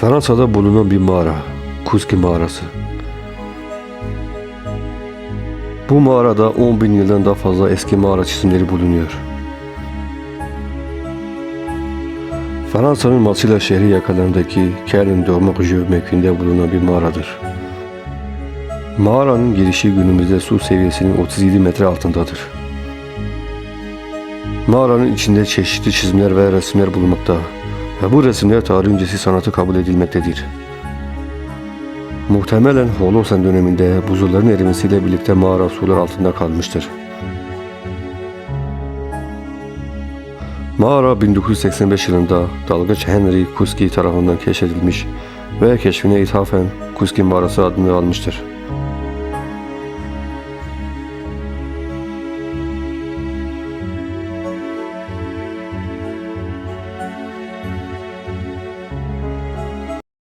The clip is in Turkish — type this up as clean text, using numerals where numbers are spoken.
Fransa'da bulunan bir mağara, Kuski mağarası. Bu mağarada 10.000 yıldan daha fazla eski mağara çizimleri bulunuyor. Fransa'nın Marsila şehri yakalarındaki Cairn-de-Morgieu mevkiinde bulunan bir mağaradır. Mağaranın girişi günümüzde su seviyesinin 37 metre altındadır. Mağaranın içinde çeşitli çizimler ve resimler bulunmakta ve bu resimler tarih öncesi sanatı kabul edilmektedir. Muhtemelen Holosen döneminde buzulların erimesiyle birlikte mağara sular altında kalmıştır. Mağara 1985 yılında dalgıç Henry Kuski tarafından keşfedilmiş ve keşfine ithafen Kuski Mağarası adını almıştır.